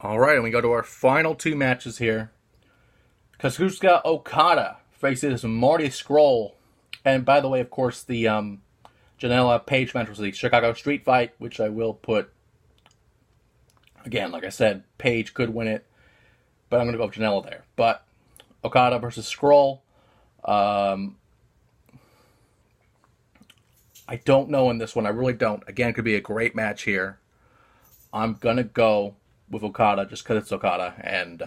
All right, and we go to our final two matches here. Kazuchika Okada faces Marty Scurll. And by the way, of course, the Janela Page match was the Chicago Street Fight, which I will put. Again, like I said, Page could win it, but I'm going to go with Janela there. But Okada versus Scurll. I don't know in this one. I really don't. Again, it could be a great match here. I'm going to go with Okada just because it's Okada and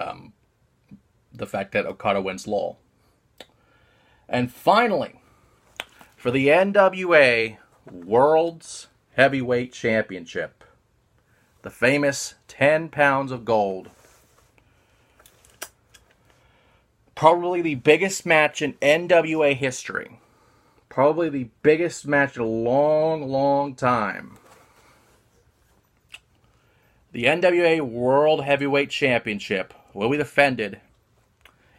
the fact that Okada wins LOL. And finally, for the NWA World's Heavyweight Championship, the famous 10 pounds of gold. Probably the biggest match in NWA history. Probably the biggest match in a long, long time. The NWA World Heavyweight Championship will be defended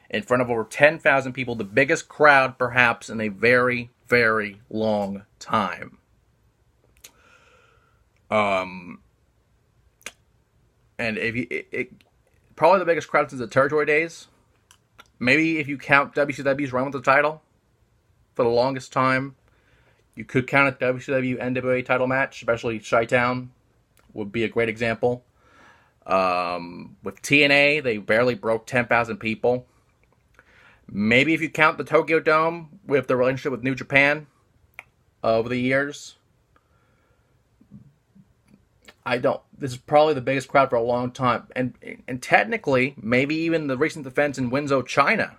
in front of over 10,000 people, the biggest crowd perhaps in a very, very long time. And if you, probably the biggest crowd since the territory days. Maybe if you count WCW's run with the title for the longest time, you could count a WCW NWA title match, especially Chi-Town would be a great example. With TNA, they barely broke 10,000 people. Maybe if you count the Tokyo Dome with the relationship with New Japan over the years. This is probably the biggest crowd for a long time. And technically, maybe even the recent defense in Windsor, China,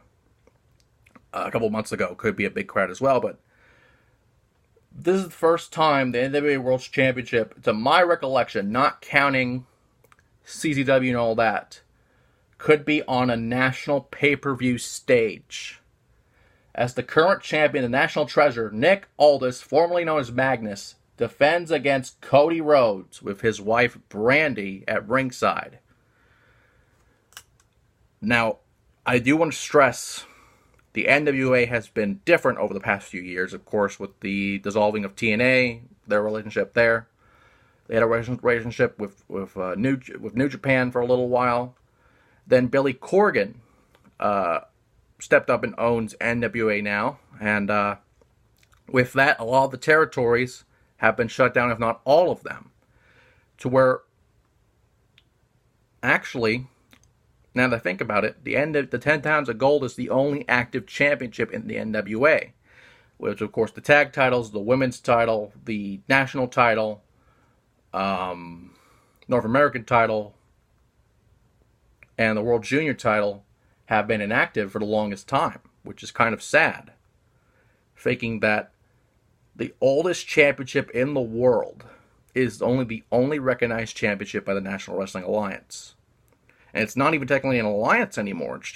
a couple months ago could be a big crowd as well. But this is the first time the NWA World Championship, to my recollection, not counting CZW and all that, could be on a national pay-per-view stage. As the current champion, the national treasure, Nick Aldis, formerly known as Magnus, defends against Cody Rhodes with his wife Brandy at ringside. Now, I do want to stress the NWA has been different over the past few years, of course, with the dissolving of TNA, their relationship there. They had a relationship with New Japan for a little while. Then Billy Corgan stepped up and owns NWA now. And with that, a lot of the territories have been shut down, if not all of them. To where, actually, now that I think about it, the 10 pounds of gold is the only active championship in the NWA. Which, of course, the tag titles, the women's title, the national title, North American title, and the World Junior title have been inactive for the longest time, which is kind of sad. Faking that the oldest championship in the world is the only recognized championship by the National Wrestling Alliance. And it's not even technically an alliance anymore. It's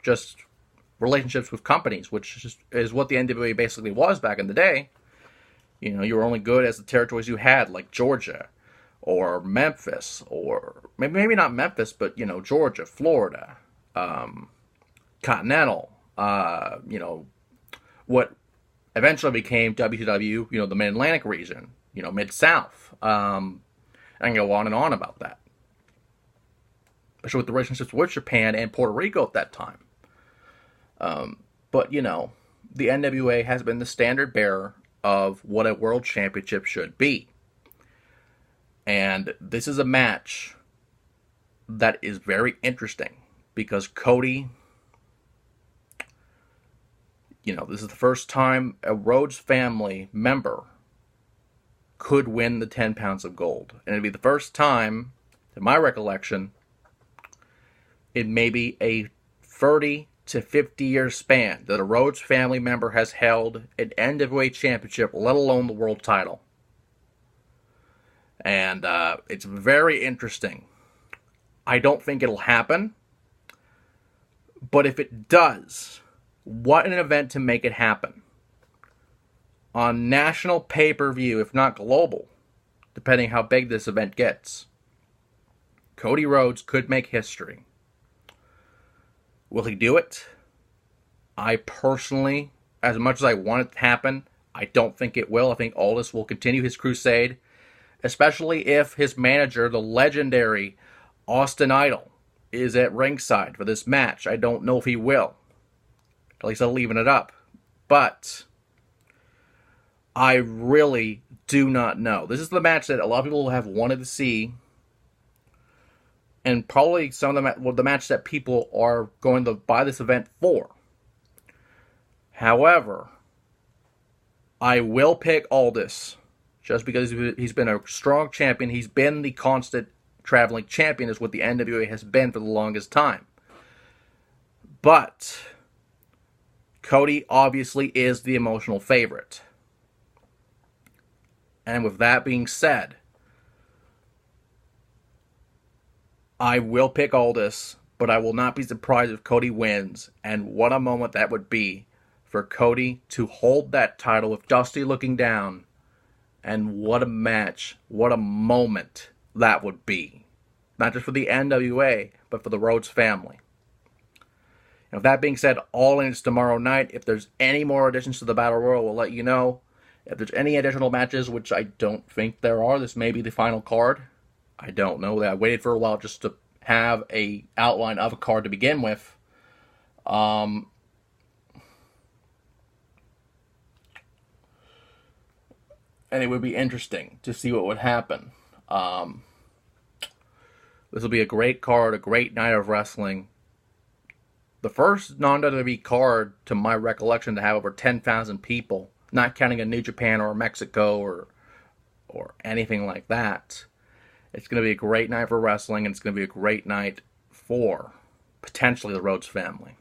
just relationships with companies, which is what the NWA basically was back in the day. You know, you were only good as the territories you had, like Georgia, or Memphis, or maybe not Memphis, but, you know, Georgia, Florida, Continental, what eventually became WCW, you know, the Mid-Atlantic region, you know, Mid-South. I can go on and on about that. Especially with the relationships with Japan and Puerto Rico at that time. But, you know, the NWA has been the standard bearer of what a world championship should be. And this is a match that is very interesting because Cody, you know, this is the first time a Rhodes family member could win the 10 pounds of gold. And it'd be the first time, to my recollection, in maybe a 30 to 50-year span that a Rhodes family member has held an NWA championship, let alone the world title. And it's very interesting. I don't think it'll happen. But if it does, what an event to make it happen. On national pay-per-view, if not global, depending how big this event gets. Cody Rhodes could make history. Will he do it? I personally, as much as I want it to happen, I don't think it will. I think Aldis will continue his crusade, especially if his manager, the legendary Austin Idol is at ringside for this match. I don't know if he will. At least I'm leaving it up. But I really do not know. This is the match that a lot of people have wanted to see. And probably some of the match that people are going to buy this event for. However, I will pick Aldis. Just because he's been a strong champion. He's been the constant traveling champion, is what the NWA has been for the longest time. But Cody obviously is the emotional favorite. And with that being said, I will pick Aldis, but I will not be surprised if Cody wins. And what a moment that would be for Cody to hold that title with Dusty looking down. And what a match, what a moment that would be. Not just for the NWA, but for the Rhodes family. And with that being said, All In is tomorrow night. If there's any more additions to the Battle Royal, we'll let you know. If there's any additional matches, which I don't think there are, this may be the final card. I don't know. I waited for a while just to have a outline of a card to begin with. And it would be interesting to see what would happen. This will be a great card, a great night of wrestling. The first non-WWE card, to my recollection, to have over 10,000 people, not counting a New Japan or Mexico or anything like that. It's going to be a great night for wrestling, and it's going to be a great night for potentially the Rhodes family.